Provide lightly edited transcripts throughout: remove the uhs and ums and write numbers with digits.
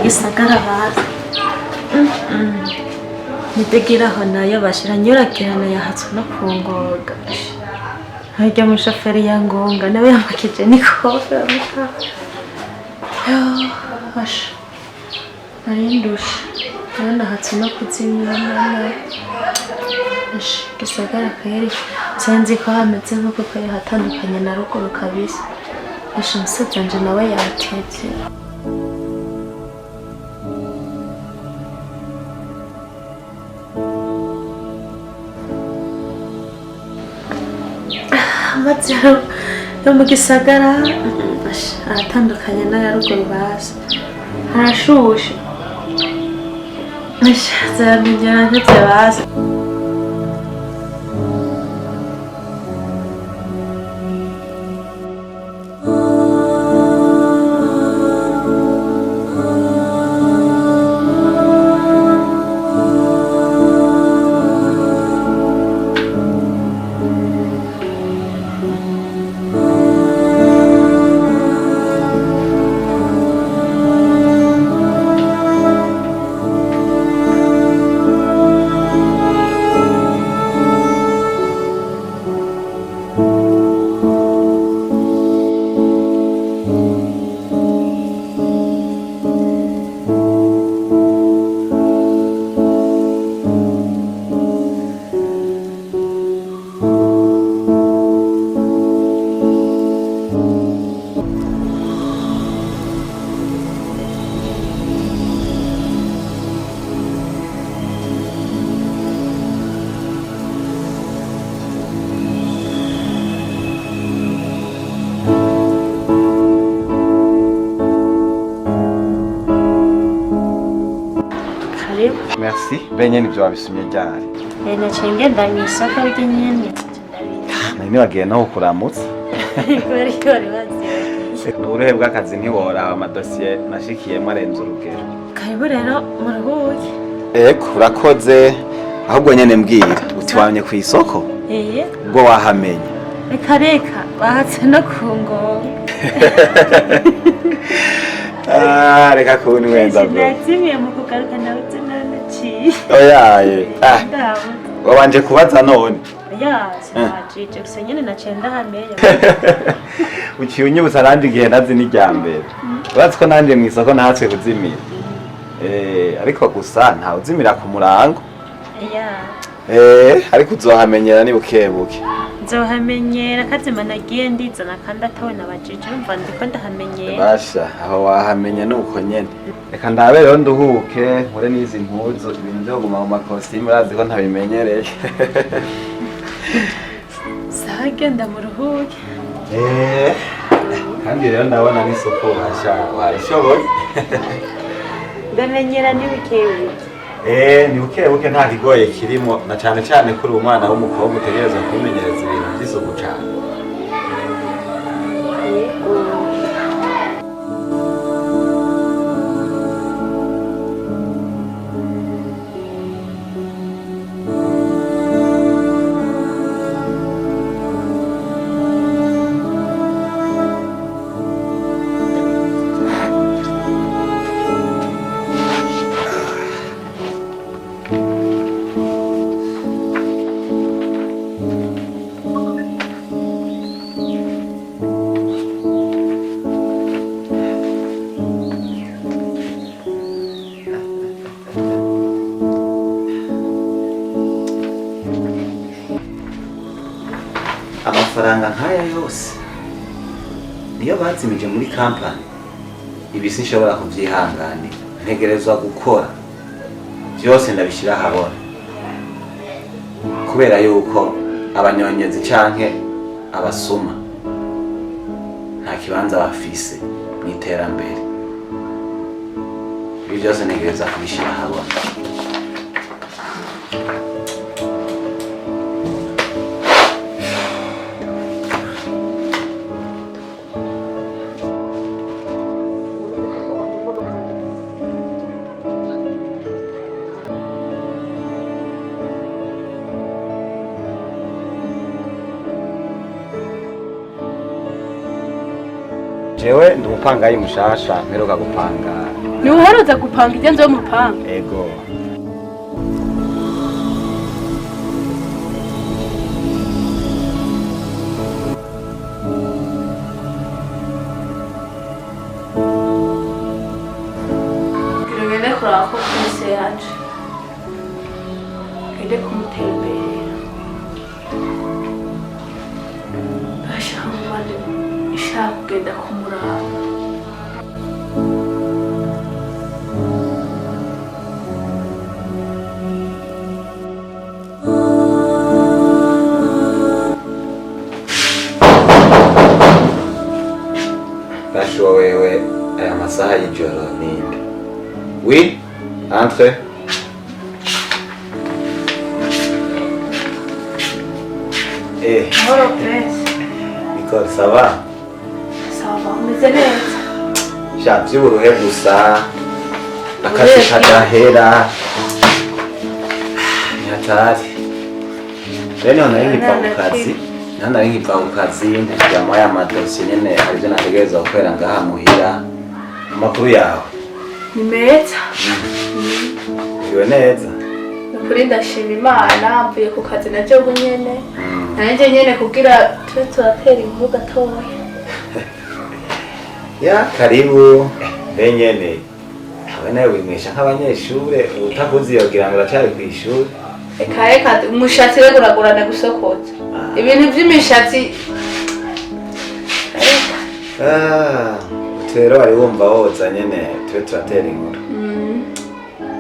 gisagara bazi nitegira aho nayo bashira nyurakirana yahatswe no kungoga harya mushoferi yangonga nawe yamakije n'ikofe amuta basha narindusha none hatse no kuzimya none gisagara kweri sinzi ko hameze nkuko kweri hatandukanye na ruguru kabisa basha umusaza wanje nawe yatetse amazero yo mu gisagara aratandukanye n'aya ruguru bazi harashushe zamenyera ntetse bazi Merci. Benye nivyo wabisumye ryari. Naciye ndanye isoko ry'inyene. Nani wagiye naho kuramutsa. Kweri bazi. Uburehe bw'akazi ntiworaba amadosiye nashikiyemo arenze urugero. Karibu rero muruhuke. Eko urakoze ahubwo nyene mbwira uti wamye ku isoko? Ubwo wahamenye. Reka bahatse no kungonga. Reka kunwenza bro. Nazimiye mu kugaruka nawe tunanaci. Oyaye. Wabanje kubaza none. Sinajije gusa nyene naciye ndahamenya. Uciye unyibutsa nandi gihe nazi n'iryambere. Uratse ko nandi mu isoko nahatswe kuzimira. Ariko gusa nta uzimira ku murango. Ariko uzohamenyera ni bukebuke. Nzohamenyera kazima nagiye ndizana kandi atawe nabajije umva ndiko ndahamenyera. Basha aho wahamenye nuko nyene. Reka ndabe rero nduhuke nkore n'izi mpuzu ibintu byo guma mu makositimu urazi ko ntabimenyereye. Sawa genda mu ruhuke. Kandi rero ndabona n'isoko hashaka warishoboye. Ndamenyera n'ibikebuke. Ni bukebuke nta kigoye kirimo na cyane cyane kuri umwana w'umukobwa utegereza kumenyereza ibintu by'isuku cyane. Amafaranga nkaya yose niyo bazimije muri company ibi sinshobora kuvyihanganira ntegerezwa gukora byose ndabishira habona kubera yuko abanyonyezi canke abasuma nta kibanza bafise mu iterambere ibi byose ntegereza kubishira habona. jewe ndi umupangayi mushasha mperuka gupanga. Ni uharuza gupanga ibyo nzo mupanga? Ego. Ngende kuraba ko kwese yaje. Ngende kumutemberera. Bashaka umubandi ishaka kugenda kumuraba. Basho wewe aya masaha y'ijoro ninde? Oui, entre. Mahoro Prince. Nicole, ça va? Sawa, umeze neza? Sha vy'uburuhe gusa. Akazi kadahera. Nyatari. Rero nari nkiva ku kazi. Nari nkiva ku kazi ndajya mu aya madosiye nyene arivyo nategereza gukorera ngaha muhira. Amakuru yawe? Ni meza. Iwe neza? Ukuri ndashima Imana mvuye ku kazi naje nyene. Nanje nyene kugira tube turatera inkuru gatoya. Ya karibu. Benyene. Awe nawe wimwesha nk'abanyeshure utakuzi yogira ngo uracari kw'ishuri. Eka umushatsi rero uragurana gusokoza. Ibintu by'imishatsi. Rero wari wumva woza nyene tube turatera inkuru.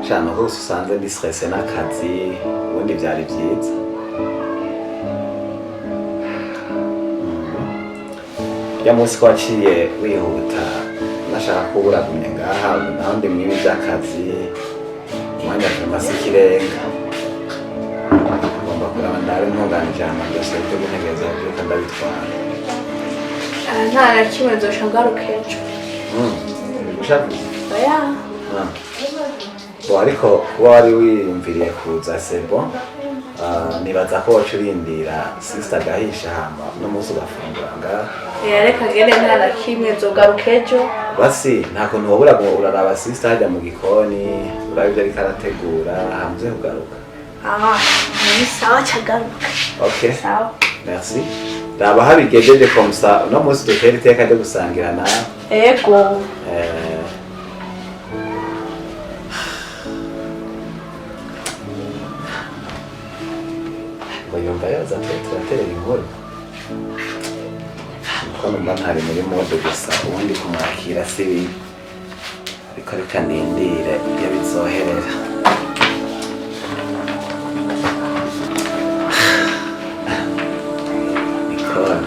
Shano hose usanze ndi stressé n'akazi ubundi byari byiza. Ya munsi ko waciye wihuta nashaka kubura gumye ngaha naho ndi mwibi by'akazi umwanya kumasa ikirenga. Ngomba kuraba ndari ntunganije amadosi yo gutegereza byuka ndabitwara. Nta na kimwe nzosha ngaruka ejo. Ushavuze? Oya. Bo ariko kuba wari wiyumviriye kuza sebo nibaza ko wacu urindira sister gahisha hama no munsi ugafungura ngaha. Reka ngende nta na kimwe nzogaruka ejo. Basi nta kuntu wabura ngo uraraba sister hajya mu gikoni uraba ibyo ariko arategura hamze kugaruka. Ni sawa cyagaruka. Okay. Sawa. Merci. Raba habigejeje comme ça no munsi dutera iteka ryo gusangira nawe. Ego. Yumva yaza turatera inkuru kuko numva ntari muri mode gusa ubundi kumwakira si bibi ariko reka ndindire iyo bizoherera. Nicole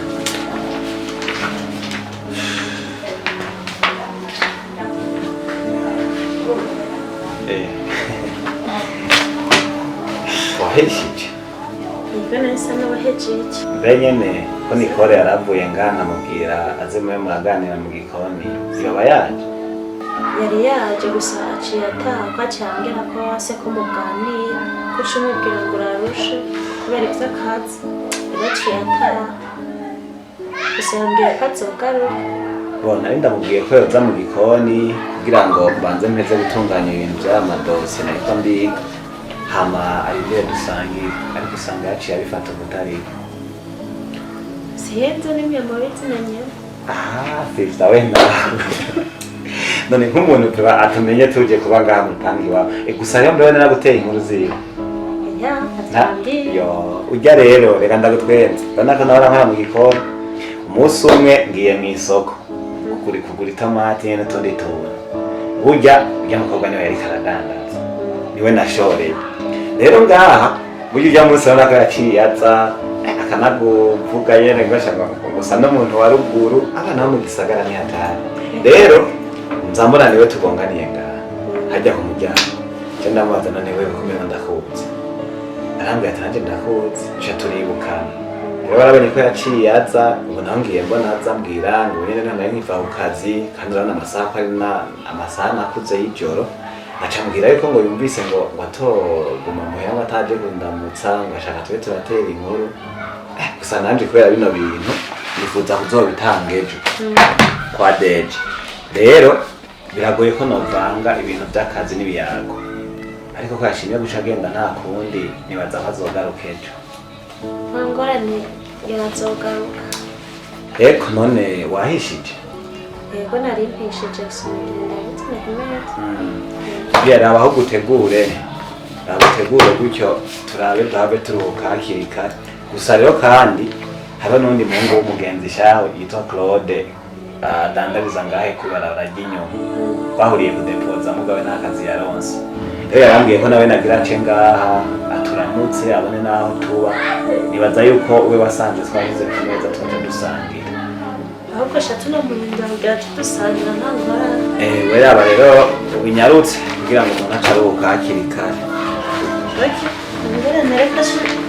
waheshije Mbona nisa n'abahejeje. Benyene ko Nicole yaravuye ngana mubwira aze mwe muraganira mu gikoni yoba yaje. Yari yaje gusa aciye ataka cyangera ko wase ko muganira ko cumubwira ngo urarushe kubera ivy'akazi. Yaciye ataka. Gusa yambwiye ko azogaruka. Bona nari ndamubwiye ko yoza mu gikoni kugira ngo banze mpeze gutunganya ibintu by'amadosi nariko ndiga. Hama aribyo dusangira ariko usanga yaciye abifata umutariko. Siyenzo nimwe mu bizinanye. Sister wenda. None nk'umuntu tuba atumenye tuje kuba ngaha mu pangi wawe. Gusa rero mbona naguteye inkuru ziwe. Ya, atangiye. Yo, ujya rero reka ndagutwenze. Bana ko nahora nkora mu gikoni. Umunsi umwe ngiye mu isoko. Kugura itomati n'utundi tuntu. Burya mukobwa niwe yari karadandaza. Niwe nashoreye. Rero ngaha burya ujya munsi urabona ko yaciye aza akanaguvuga yene ngashaka gusa n'umuntu wa ruguru abana bo mu gisagara ni hatari. Rero nzamura niwe tugonganiye ngaha hajya ku muryango cyo ndamubazana niwe kumenya ndakuzi arambwira ati nanjye ndakuzi cyo turibukana. Rero barabonye ko yaciye aza ubu naho ngiye mbona aza mbwira ngo nyine nari nkiva ku kazi kandi urabona amasaha ko ari amasaha nakuze y'ijoro. Acambwira yuko ngo yumvise ngo atoguma muhera ngo ataje kundamutsa ngo ashaka tube turatera inkuru. Gusa nanje kubera bino bintu nifuza kuzobitanga ejo. kwa Deje rero biragoye ko novanga ibintu by'akazi n'ibiyago ariko ko yashimye guca agenda nta kundi nibaza ko azogaruka ejo nta ngorane yazogaruka. eko none wahishije Yego nari mpishije gusubira ndabitswe kumeza. raba aho gutegure gutyo turabe turuhuka hakiri kare gusa rero kandi haba n'undi muhungu w'umugenzi shawe yitwa Claude adandariza ngahe kubarabara ry'inyuma bahuriye kudepoza mugabe n'akazi yaronse rero yarambwiye ko nawe nagira ace ngaha aturamutse abone n'aho tuba nibaza yuko we wasanze twahize ku meza tukaja dusangira Ahubwo shatu no murinda kugira tudusangira nta ngorane. we yaba rero ubinyarutse kugira ngo umuntu acaruhuka hakiri kare Okay. Ngorane reka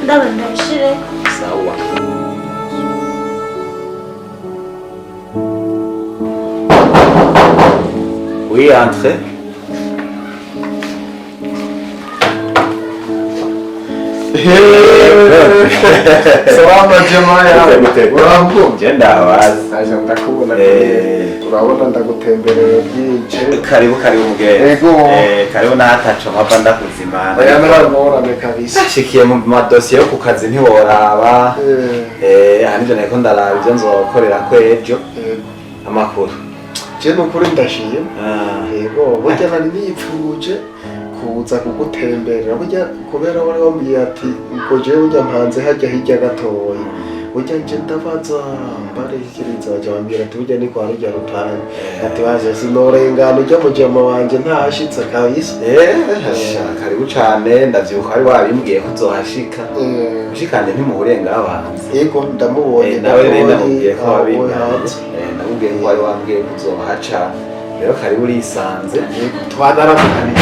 ndaba ndabishire. sawa Oui, entrez. Salama jamaa yangu. Uraho? Jenda wazi. Aje ndakubona urabona ndagutemberera byinshi. Karibu mugere. Yego. Karibu natacho mpapa ndakuzimana. Aya narabona kabisa. Shikiye mu madosiye yo ku kazi ntiworaba. Hanije nako ndaraba ibyo nzokorera ko ejo. Amakuru. Je nukuri ndashiye. Yego, burya nari nipfuje kuza kugutemberera burya kubera wari wambwiye ati ngo jewe ujya mpanze hajya hirya gatoya burya nje ndabaza mbarekeriza bajya bambwira ati burya ni kwa rujya rutanga ati baje sinorengana ujya mujama wanje ntashitse kabisa karibu cane ndavyibuka wari wabimbwiye ko uzohashika ushikane ntimuhurenga abanza yego ndamubonye nawe rero ndamubwiye ko wabimpanze ndamubwiye ko wari wambwiye ko uzohaca rero karibu urisanze twanaramukaniye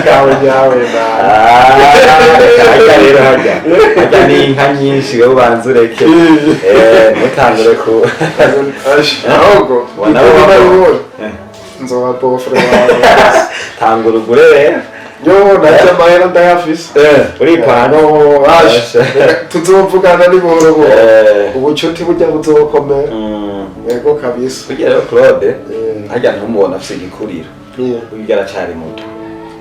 kawe nyawe hajya rero hajya ni inka nyinshi wowe ubanza ureke mutangure ku ahubwo nzoba bofre wawe tangura ugure rero yo naje amahera ndayafise uripana tuzovugana ni buhoro ubucuti burya buzokomera yego kabisa burya rero Claude hajya ntumubona afise igikuriro burya aracari muto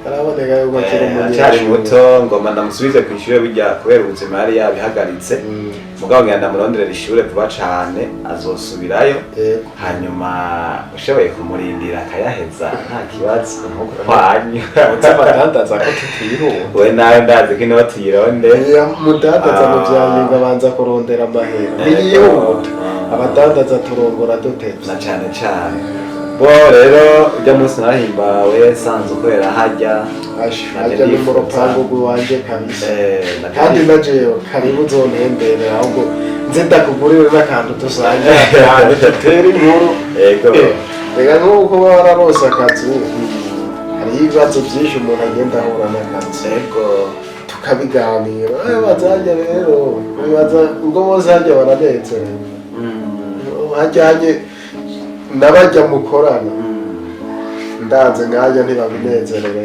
araboneka yuko akiri aracari muto ngoma ndamusubize ku ishure burya kubera ubuzima yari yabihagaritse mugabo ngenda ndamuronderera ishure vuba cane azosubirayo hanyuma ushoboye kumurindira akayaheza nta kibazo nkuko kwanyu mudadandaza ko tutihuta we nawe ndazi ko niba tuyironde mudadandaza mu vyanyinga banza kurondera amahera niyihuta abadandaza turongora dutevye na cane cane bo rero ujya munsi narahimbawe sanze ukorera hajya hajya ni mu rupangu rw'iwanje kabisa kandi na jewe karibu uzontemberera ahubwo nze ndakugurire n'akantu dusangira dutere inkuru reka nk'uko baba wararose akazi hariho ibibazo byinshi umuntu agenda ahura n'akazi tukabiganira bazajya rero bibaza ngo bose hajya baranezerewe hajyanye n'abajya mukorana ndaze nkajya ntibabinezerewe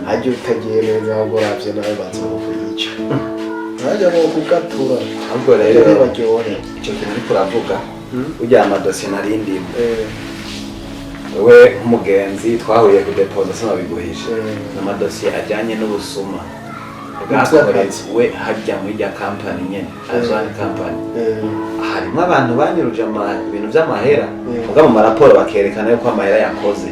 hajya utagiye neza ahubwo uravye nawe bazokuyica hajya bo kugatura ahubwo rero ntibaryohe icyo kintu uriko uravuga ujya amadosiye narindimo wewe nk'umugenzi twahuriye ku depoza sinabiguhishe n'amadosiye ajyanye n'ubusuma bwakorewe hajya muri rya kampani nyene azwani kampani harimo abantu banyuruje ibintu vy'amahera mugabo mu maraporo bakerekana yuko amahera yakoze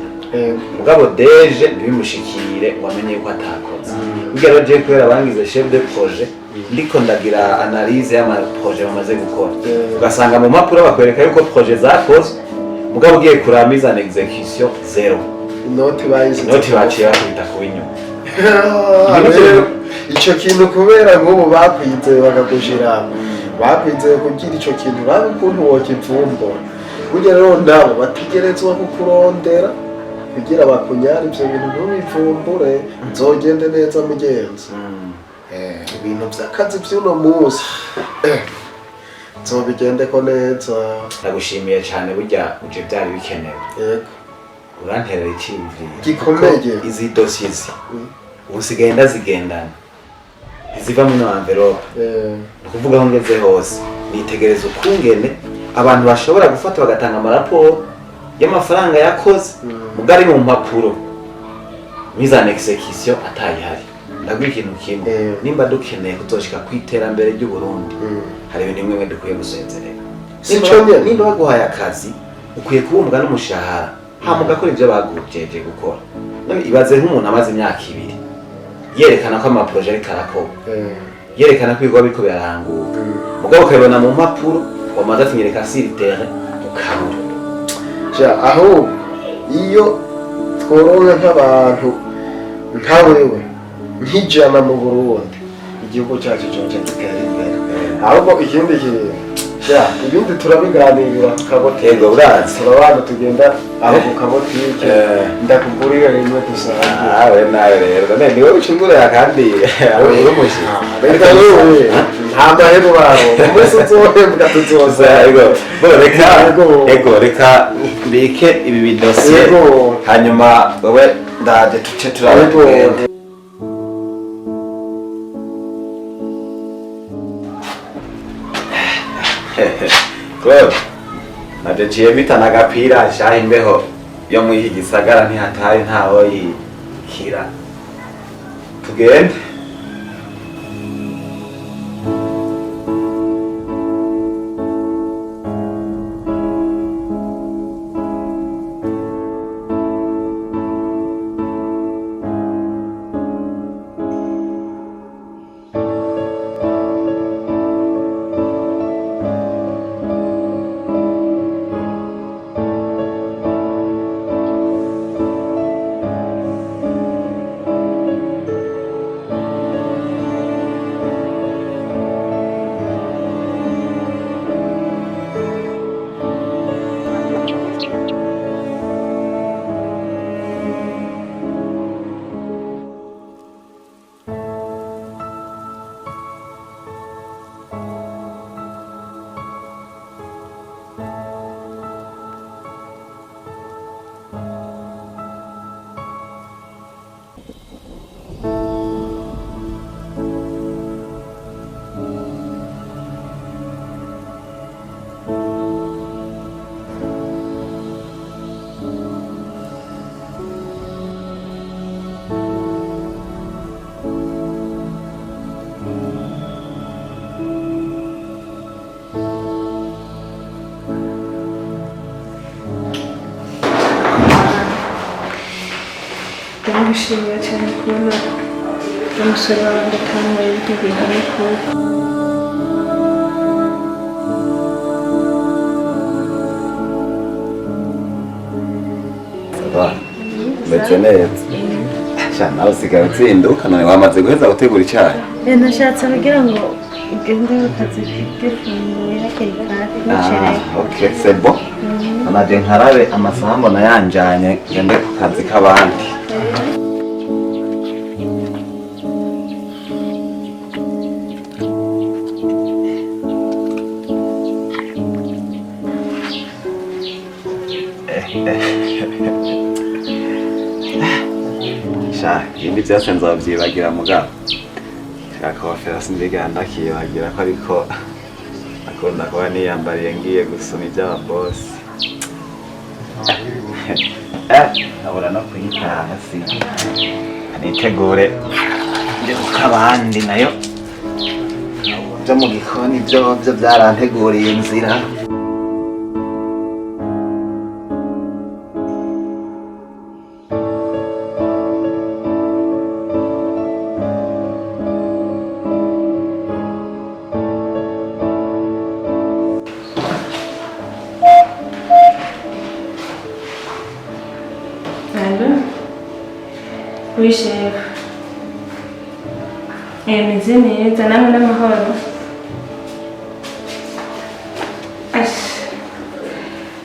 mugabo Deje ntibimushikire ngo amenye yuko atakoze burya rero je kubera bangize chef de projet ndiko ndagira analyse y'amaprojet bamaze gukora ugasanga mu mpapuro bakwereka yuko projet zakozwe mugabo ugiye kuramiza en execution zero inoti baciye bakubita ku inyuma ico kintu kubera nk'ubu bakwizeye bakagushira bakwizeye kugira ico kintu urabe ukuntu wokivumbura burya rero nabo bategerezwa kukurondera kugira bakunyara ivyo bintu ntubivumbure nzogende neza mugenzi ibintu vy'akazi vy'uno munsi nzobigendeko neza ndagushimiye cane burya uje vyari bikenewe yego uranterera iciyumviro gikomeye izi dosiye ubu sigaye ndazigendana ntiziva muri no envelope ni ukuvuga aho ngeze hose nitegereza ukungene abantu bashobora gufata bagatanga amaraporo y'amafaranga yakoze mugari mu mpapuro mise en exécution atayihari. Ndaguha ikintu kimwe nimba dukeneye kuzoshika kwiterambere ry'u Burundi hari ibintu bimwe dukwiye gusezerera. Nimba baguhaye akazi ukwiye kubumbwa n'umushahara hamugakora ibyo bagujeje gukora. None ibaze nk'umuntu amaze imyaka 2 yerekana ko amaproje ari karako yerekana ko ibigo biriko biraranguka mugabo ukabona mu mpapuro wamaze atinyereka sur terrain ukabura. Aho iyo tworonka nk'abantu nkawewe nk'ijana mu Burundi igihugu cyacu cyoca gitera imbere. Ahubwo ikindi kintu ibindi turabiganirira tukabotego urazi turabana tugenda aho ku kabotike ndakugurira rimwe dusangiye. Nawe rero none niwe ucungurira kandi uri umushi reka wewe nta mahero babo umunsi uzohembwa tuzoza. Reka mbike ibi bidosiye hanyuma wowe ndaje tuce turabagenda. Claude, naje ciye bitana agapira shaha imbeho yo mu iki gisagara ntihataye ntaho yikira. Tugende. Ndabishimiye cyane kubona umusore wanjye kandi yiteguye kuba meze neza. Nawe usigaye utsinduka none wamaze guheza gutegura icyayi? Nashatse kugira ngo ugende ukazi k'ifunguye hakiri kare. Okay, c'est bon. Naje nkarabe amasaha mbona yanjanye ngende ku kazi k'abandi. Ibindi byose nzabyibagira mugabo akofera sindigana ndakibagira ko ariko akunda kuba niyambariye ngiye gusoma iby'ababosi. Abura no kuyitaha si nitegure njye kuko abandi nayo byo mu gikoni byo byaranteguriye inzira. Chef. Meze neza namwe n'amahoro.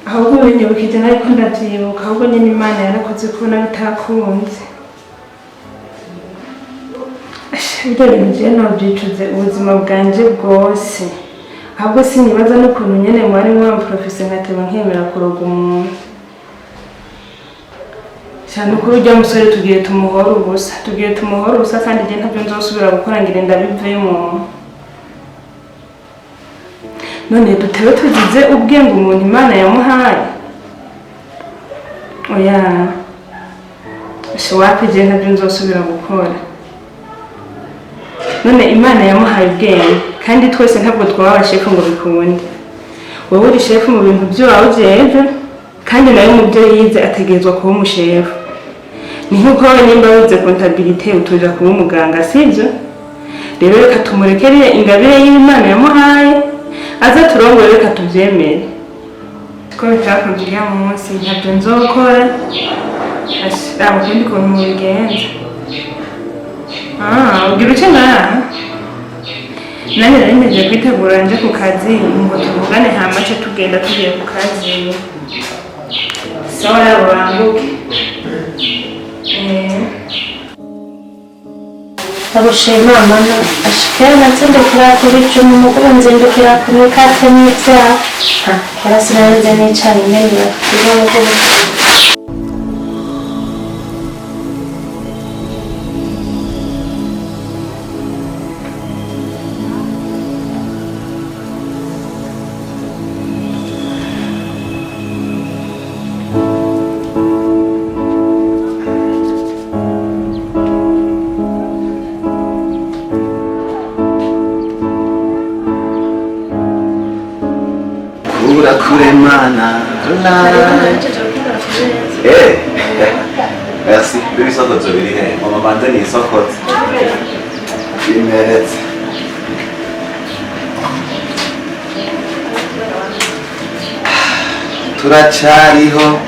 Ahubwo binyibukije ariko ndavyibuka ahubwo nyine Imana yarakoze kubona bitakunze. Ibyo bintu nobyicuze ubuzima bwanje bwose. Ahubwo sinibaza n'ukuntu nyene mwari mwamprofese ngateba nkemera kuroga umuntu. Cyane ko ujya musore tugiye tumuhora ubusa kandi je ntabyo nzosubira gukora ngire ndabivemo. none dutewe tuzize ubwenge umuntu Imana yamuhaye oya wapi je ntabyo nzosubira gukora none Imana yamuhaye ubwenge kandi twese ntabwo twaba abashefu ngo bikunde wowe uri shefu mu bintu byawe ujejwe kandi nawe mu byo yize ategerezwa kuba umushefu ni nk'uko wowe nimba wize kontabilite utuja kuba umuganga sibyo rero reka tumurekere ingabire y'Imana yamuhaye aza turongore reka tubyemere ko bitakunze uriya munsi ntabyo nzokora abo kandi ukuntu mubigenza ubwira uce ngaha nanjye nari mpejeje kwitegura nje ku kazi ngo tuvugane hamace tugenda tugiye ku kazi sawa yabo banguke ndagushima mana ashikera natsindukira kuri cumi umugabo nzindukira kuri kate n'ibyaha kera sinarize nicaye imbere kugira ngo kuremana merci biri sokozo biri he mama banze ni sokozo bimeretse turacariho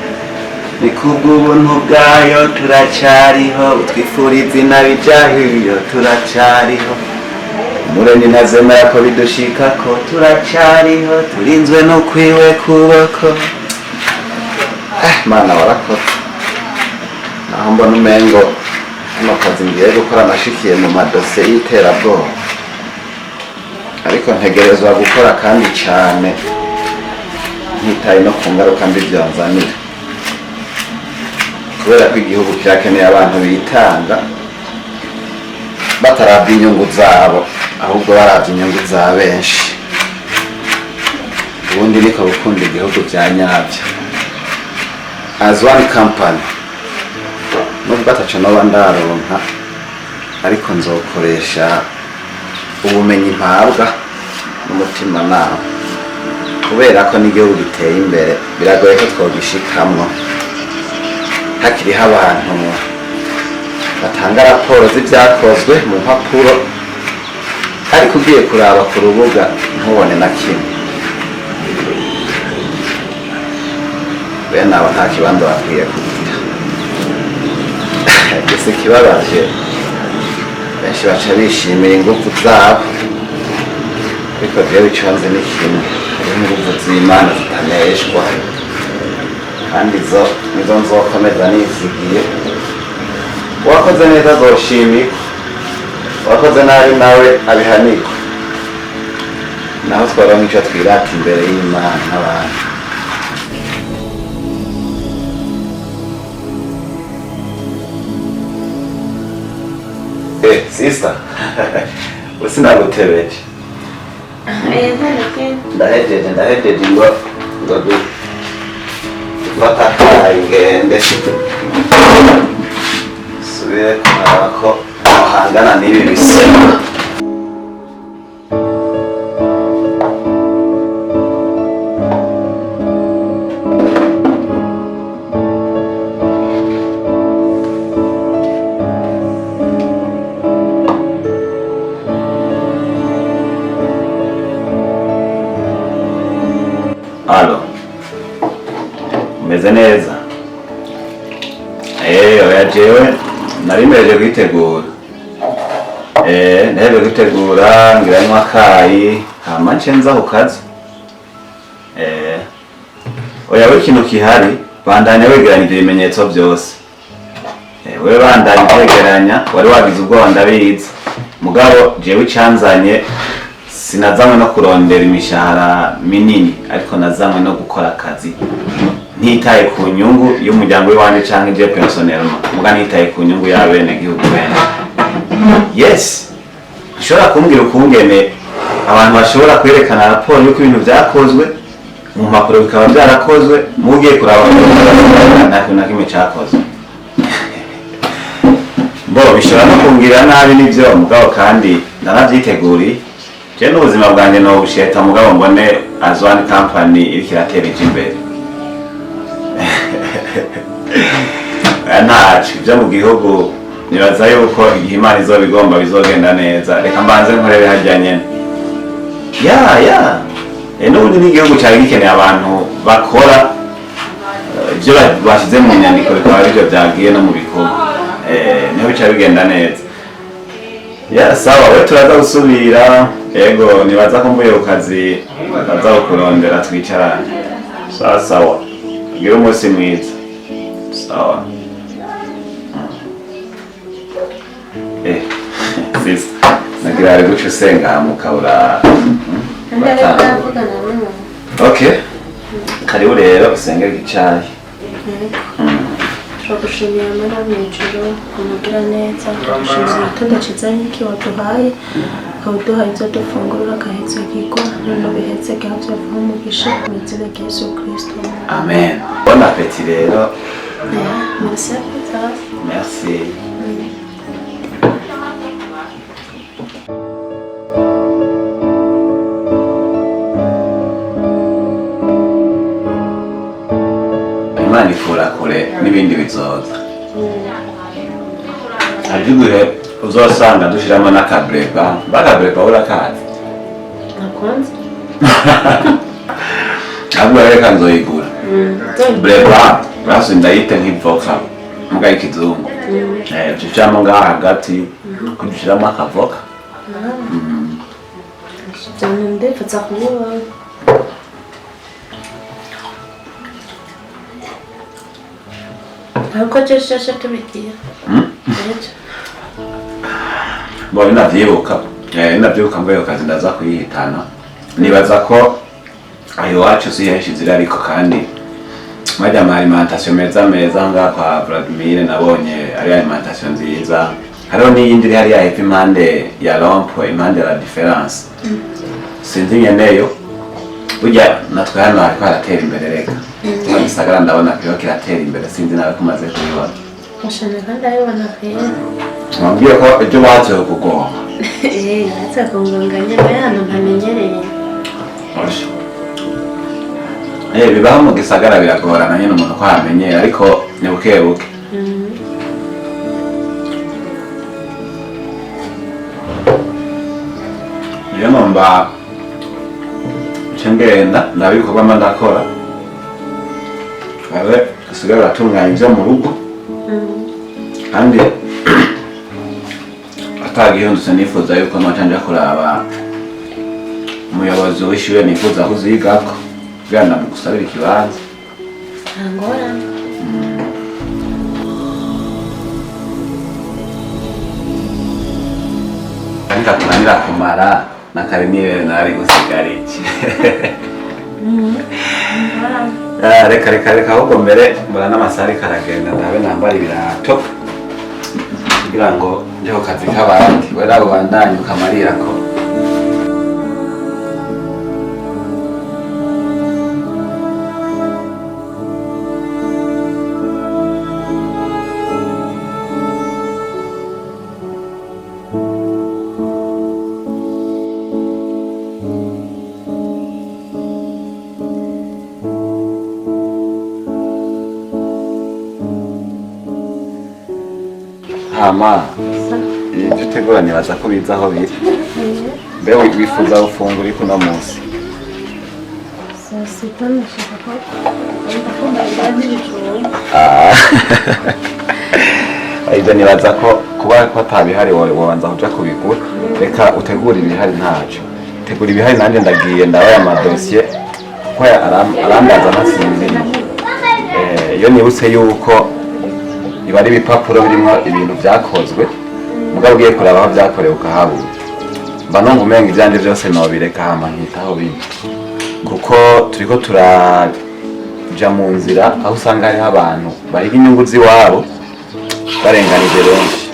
ni kubw'ubuntu bwayo turacariho utwifuriza inabi jahiyo turacariho Mureni nazemera ko bidushikako turacariho turinzwe no kwiwe kuboko Mana warakoze naho mbona umengo hano kazi ngiye gukora nashikiye mu madose y'iterabwoba ariko ntegerezwa gukora kandi cyane ntitaye no ku ngaruka mbi byanzanira kubera ko igihugu kirakeneye abantu bitanga bataravye inyungu zabo ahubwo baravye inyungu za benshi ubundi niko gukunda igihugu bya nyabyo as one company nubwo ataco noba ndaronka ariko nzokoresha ubumenyi mpabwa n'umutima nawe kubera ko n'igihugu giteye imbere biragoye ko twogishikamwo hakiriho abantu batanga raporo z'ibyakozwe mu mpapuro ariko ugiye kuraba ku rubuga ntubone na kimwe bene abo nta kibanza bakwiye kugira gusa ikibabaje benshi baca bishimira ingufu zabo ariko jewe ico nzi ni kimwe hariho ingufu z'Imana zitaneshwa kandi nizo nzokomeza nizigiye wakoze neza azoshimirwa wakoze nabi nawe abihanirwa naho twaronka ico twirata imbere y'Imana n'abantu sister usinagutebeje ndahejeje ngo dufata akayi ngende subire kuraba ko ahangana n'ibi bisema Alo, umeze neza? Oya jewe narimereje kwitegura. Ndahejeje kwitegura ngiranywa akayi hama nce nza ku kazi. Oya we ikintu kihari bandanya wegeranya ibyo bimenyetso byose. We bandanya wegeranya wari wagize ubwoba ndabizi. Mugabo jewe icanzanye sinazamwe no kurondera imishahara minini ariko nazamwe no gukora akazi ntitaye ku nyungu y'umuryango w'iwanje canke je personnellement muga ntitaye ku nyungu y'abene gihugu bene yes ushobora kumbwira ukungene abantu bashobora kwerekana raporo y'uko ibintu byakozwe mu mpapuro bikaba byarakozwe mugiye kuraba nta kintu na kimwe cyakozwe. Bo bishobora no kumbwira nabi n'ibyo mugabo kandi ndanavyiteguriye. Je n'ubuzima bwanjye no busheta mugabo mbone Azwan company iriko iratera imbere. Ntacu byo mu gihugu nibaza yuko igihe Imana izobigomba bizogenda neza. Reka mbanze nkorere harya nyene. N'ubundi n'igihugu cyari gikeneye abantu bakora ibyo bashyize mu nyandiko bikaba aribyo byagiye no mu bikorwa. Niho bica bigenda neza. Sawa we turaza gusubira. Yego nibaza ko mvuye ku kazi baza kurondera twicarane. Sawa. Gira umunsi mwiza. Sawa. Sis. Nagira ari guca usenga mukabura. Okay. Karibu rero usenge gicayi. Turagushimira Mana mw'ijuru umugira neza, turagushimira igitondo ciza nk'iki waduhaye, ukaduha ivyo dufungura agahezagirwa, none bihezege havyavaho umugisha mu izina rya Yesu Kristo. Amen. Bon appétit rero. Merci à vous. Merci. Imana ifura kure n'ibindi bizoza. Ariko uzosanga dushiramo n'akabreba, bakabreba urakazi. Nakonze. Ahubwo reka nzoyigura. Breba basi ndayite nk'ivoka mbwa y'ikizungu. Dushiramo ngaha hagati kudushiramo akavoka. Cyane ndepfa kuba Ariko cyashasha tubikiye. Bo inavyibuka. Inavyibuka ngo yo kazi ndaza kuyihitana. Nibaza ko ayo wacu si henshi zira ariko kandi majya alimentation meza nga kwa Vladimir nabonye ari alimentation nziza. Hariho n'iyindi iri hariya hepfo impande ya Rompo impande ya la difference. Sinzi nyeneyo. Burya natwe hano hariko haratera imbere reka. Gisagara ndabona ko kiratera imbere sinzi nawe kumaze kubibona. Ashana kandi ayobana kwera. Mwambie ko ejo baje kugoma. Aza kunganganya hano ntamenyereye. Oshi. Bibaho mu gisagara biragorana nyine umuntu ko amenyera ariko ni bukebuke. Iyo nomba ngenda ndabikorwa ndakora. Abe asigaye atunganya ibyo mu rugo. Kandi atagihundutse nifuza yuko nocanja kuraba umuyobozi w'ishure nifuza kuzigako kugira ndamugusabira ikibanza. Angora. Ariko tunanira kumara na karimire nari gusigara iki. Reka ahubwo mbere mbona n'amasari karagenda ndabe nambara ibirato kugira ngo njye ku kazi k'abandi wera abo bandanye ukamarira ko. Hama ibyo utegura nibaza ko biza aho biri. Mbe wifuza gufungura iki uno munsi? Sasa nashaka ko ndakunda ibijumba. Ibyo nibaza ko kuba atabihari wabanza kuja kubigura. Reka utegura ibihari ntacyo. Tegura ibihari nanjye ndagiye ndabaya amadosiye kuko arambaza ntasinziriye. Iyo nibutse yuko iba ari ibipapuro birimo ibintu byakozwe mugabo ugiye kuraba aho byakorewe ukahabura mba numva umenga ibyanje byose nobireka hama nkitaho bindi kuko turiko turaja mu nzira aho usanga hariho abantu bahiga inyungu z'iwabo barenganije benshi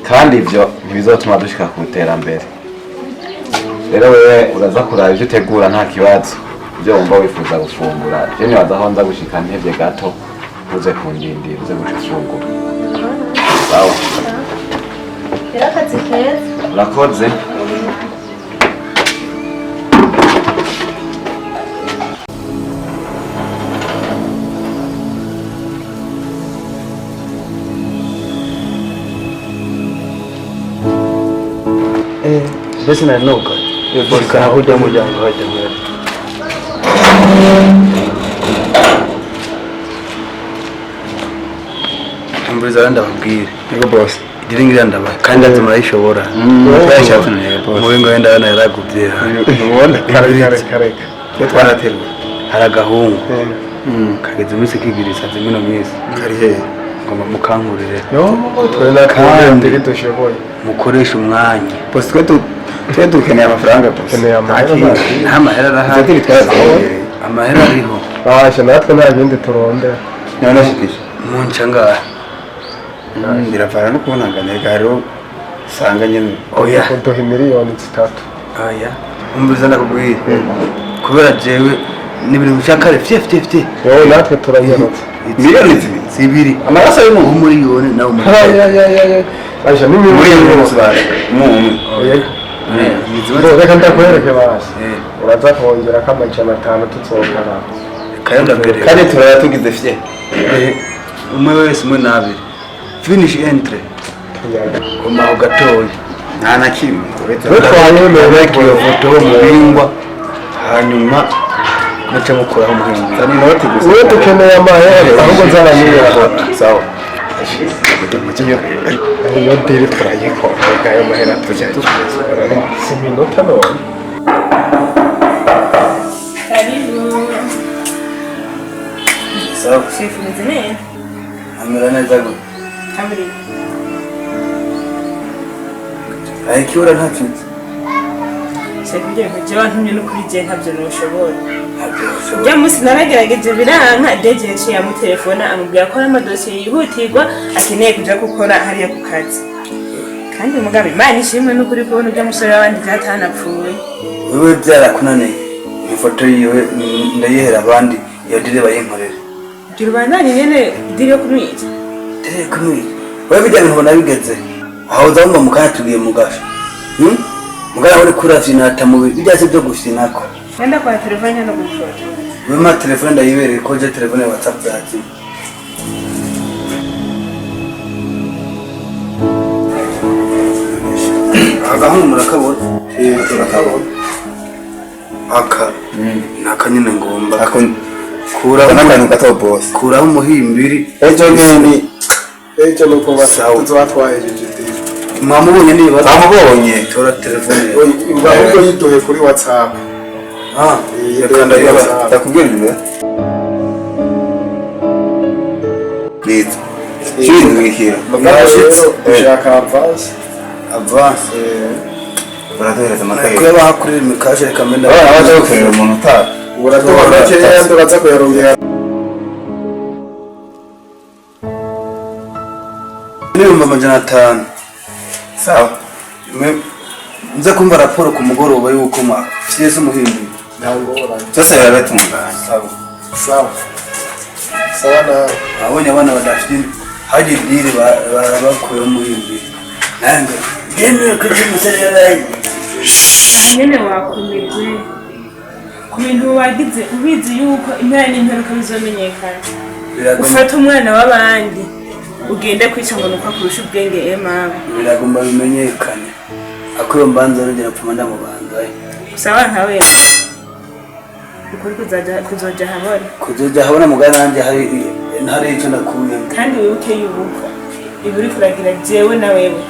kandi ibyo ntibizotuma dushika ku iterambere. rero wewe uraza kuraba ivyo utegura nta kibazo ivyo wumva wifuza gufungura je nibaza aho nza gushika ntevye gato uze kundindira uze guca ufungura sawa rero akazi keza urakoze basi nanuka kana kuja mujyango hajya mbere umbriza wenda babwire yego boss diringira ndaba kandi azumurayishobora mubengo wenda wana yaraguvye ubona kare twaraterwa haragahungu kageze iminsi kigirisa zimino minsi kari he ngoma mukankurire yo twena kandi dushoboye mukoresha umwanya boss twe dukeneye amafaranga boss keneye amahera nta mahera arahari amahera ariho basha natwe nta bindi turondera none shikisha munca ngaha biravana no kubonangana garo sanga nyene oya kuduha miliyoni 3 oya umbuza ndakubwiye kubera jewe n'ibintu bishakare fye wowe natwe turanyerutse miliyoni zibiri amaraso yo mu miliyoni nawo basha ni miliyoni reka ndakwereke basi uraza kongera k'amajana 5 tuzokara kandi turaba tugize fye umwe wese umwe nabiri finish entry koma ugatoye nta na kimwe twayemeye iyo foto muhingwa hanyuma muce mukuraho umuhingwa tani noti gusa wewe dukeneye amahera ahubwo nzara miliyoni sawa iyo diri turayikora ayo mahera tujya si minota none karibu sawa shefu mzee amera neza gute amri ayikiura ntacitse shefu ngiye kujya wantumye no kuri je ntabyo nushobora ujya munsi naragerageje biranka deje yaciye amutelefona amubwira ko ari amadosiye yihutirwa akeneye kuja gukora hariya ku kazi kandi umugabo imana ishimwe n'ukuri kubona ujya musore w'abandi byatanapfuye wewe byarakunaniye ifoto yiwe ndayihera abandi iyo dire bayinkorera gira ubandanye nyene idiri yo kumwica dire kumwica wewe bijya bintu nabigeze aho uzamva mukanya tugiye mugasha mugana uri kurafinata mu bijya se byo gufinako nenda kwa telefone no gufoto wema telefone ndayibereye ko je telefone ya WhatsApp zaki agahu murakabona turakabona aka nakanyene ngomba kuraho n'akantu gato boss kuraho umuhimbiri ejo nuko tuzatwahejeje mwamubonye niba bamubonye tora telefone ahubwo yiduhe kuri WhatsApp ndakubwira ibi nito kiri ngikira dushaka avance baraduhereza amakaye kuba bahakurira imikashe reka mbenda abaje gukorera umuntu utaha uraduha makeya ndabaza kuyarongera n'ibihumbi 500 sawa nza kumva raporo ku mugoroba y'uko mwafyeze umuhimbi ntangorane byose birabatunganya sawa nawe abonye abana badafite hari idiri barabakuye umuhimbi nange yemeye kujya umusore yabaye nyene wakomerwe ku bintu wagize ubizi yuko impera n'imperuka bizomenyekana ufata umwana w'abandi ugende kwica ngo nuko akurusha ubwenge mama biragomba bimenyekane akuyo mbanza rugera pfuma ndamubanza sawa nkawe ukuri kuzoja habona mugana nanjye hari icyo ndakuye kandi wibuke yuko ibi uri kuragira jewe na wewe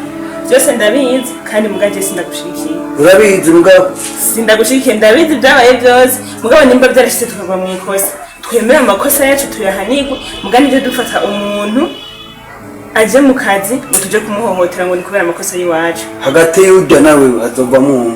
byose ndabizi kandi mugaje sindagushikiye urabizi mugabo sindagushikiye ndabizi byabaye byose mugabo nimba byarashitse tukagwa mu ikosa twemera amakosa yacu tuyahanirwe mugani ibyo dufata umuntu aje mu kazi ngo tuje kumuhohotera ngo ni kubera amakosa y'iwacu hagati y'ujya nawe hazovamo